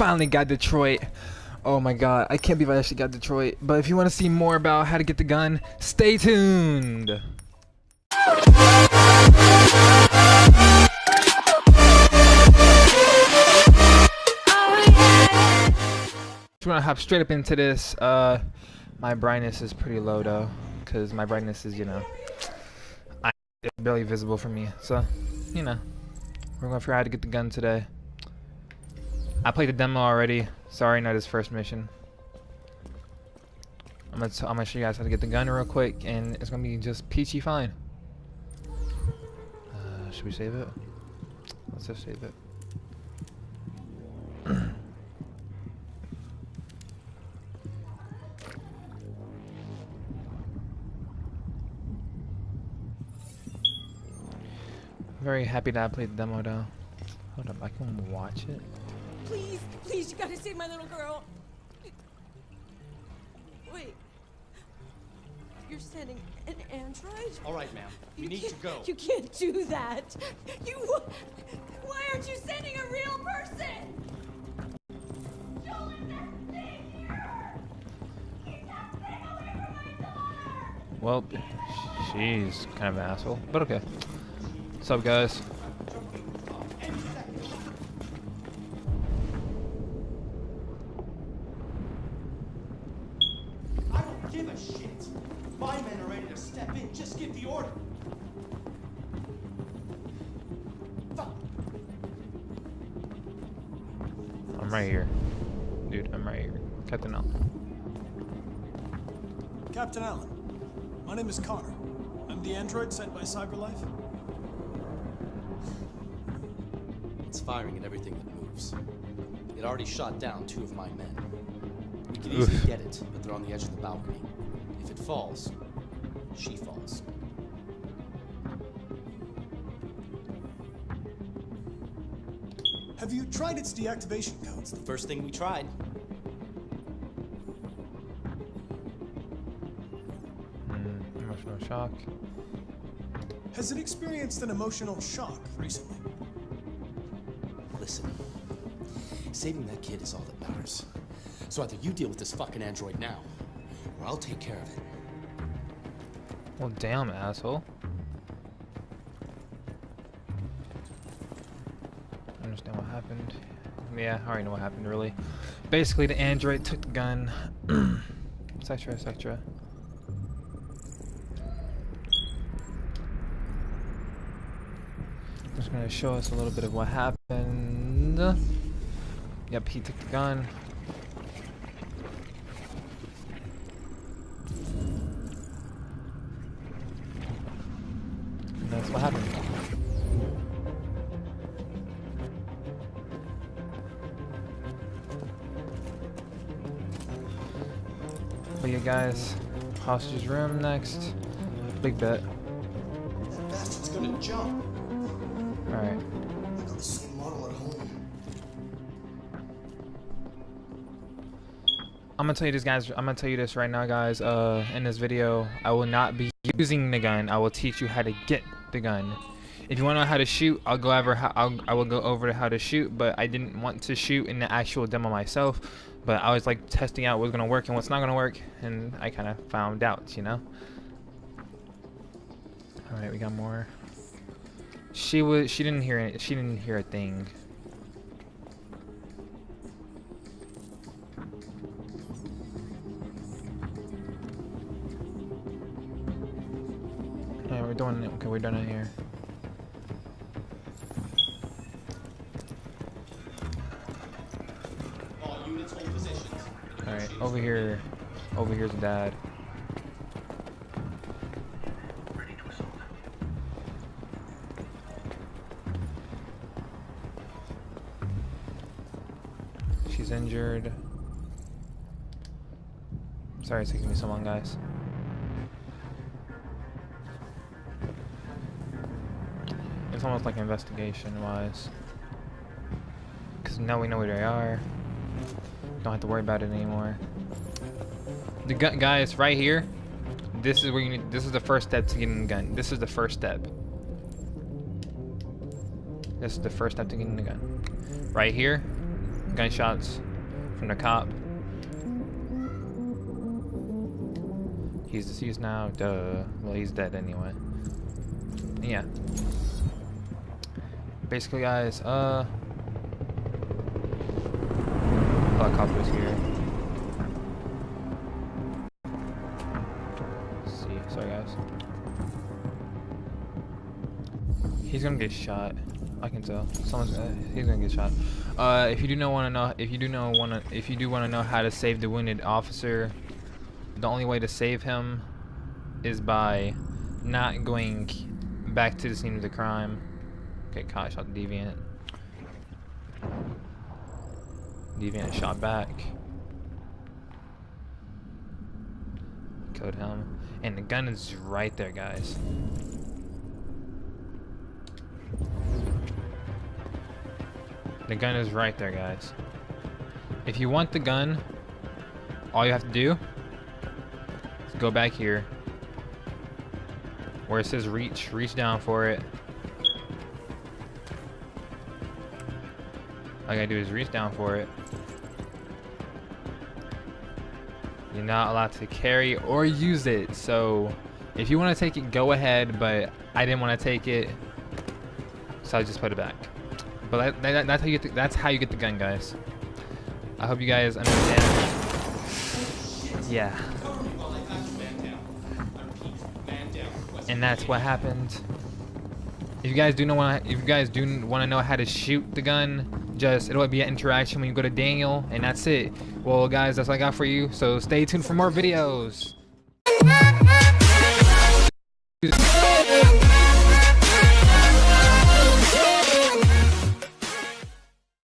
finally got Detroit. Oh my god, I can't believe I actually got Detroit. But if you want to see more about how to get the gun, stay tuned. If you want to hop straight up into this, my brightness is pretty low though, because my brightness is, it's barely visible for me. So, we're going to figure out how to get the gun today. I played the demo already. Sorry, not his first mission. I'm gonna show you guys how to get the gun real quick, and it's gonna be just peachy fine. Should we save it? Let's just save it. Very happy that I played the demo though. Hold up, I can watch it. Please, please, you gotta save my little girl. Wait. You're sending an android? All right, ma'am. We need to go. You can't do that. Why aren't you sending a real person? Joel, stay here. Keep that thing away from my daughter. Well, she's kind of an asshole, but okay. What's up, guys? Give a shit. My men are ready to step in. Just give the order. Fuck. I'm right here. Dude, I'm right here. Captain Allen. Captain Allen, my name is Connor. I'm the android sent by CyberLife. It's firing at everything that moves. It already shot down 2 of my men. We could easily get it, but they're on the edge of the balcony. If it falls, she falls. Have you tried its deactivation codes? The first thing we tried. Emotional shock. Has it experienced an emotional shock recently? Listen, saving that kid is all that matters. So either you deal with this fucking android now, or I'll take care of it. Well, damn, asshole. I understand what happened. Yeah, I already know what happened, really. Basically, the android took the gun, etc., etc. Just gonna show us a little bit of what happened. Yep, he took the gun. And that's what happened. But yeah, guys, hostage's room next. Big bet. That bastard's gonna jump. Alright. I got the same model at home. I'm gonna tell you this, guys. I'm gonna tell you this right now, guys. In this video, I will not be using the gun. I will teach you how to get the gun. If you want to know how to shoot, I will go over to how to shoot. But I didn't want to shoot in the actual demo myself. But I was like testing out what's gonna work and what's not gonna work, and I kind of found out, All right, we got more. She didn't hear it. She didn't hear a thing. Yeah, we're doing it. Okay, we're done it here. All units hold positions. All right, over here. Over here's Dad. She's injured. Sorry it's taking me so long, guys. It's almost like investigation-wise. Because now we know where they are. Don't have to worry about it anymore. The gun, guys, right here. This is where you need. This is the first step to getting the gun. This is the first step. This is the first step to getting the gun. Right here. gunshots from the cop. He's deceased now. Duh. Well, he's dead anyway. Yeah. Basically, guys, helicopter's here. Let's see. Sorry, guys. He's gonna get shot. I can tell. He's gonna get shot. If you do want to know how to save the wounded officer, the only way to save him is by not going back to the scene of the crime. Okay, caught, shot the deviant. Deviant shot back. Killed him. And the gun is right there, guys. The gun is right there, guys. If you want the gun, all you have to do is go back here where it says reach down for it. All you gotta do is reach down for it. You're not allowed to carry or use it, so if you want to take it, go ahead, but I didn't want to take it, so I just put it back. But that's how you get the gun, guys. I hope you guys understand. Yeah. And that's what happened. If you guys do want to know how to shoot the gun, it'll be an interaction when you go to Daniel, and that's it. Well, guys, that's all I got for you. So stay tuned for more videos.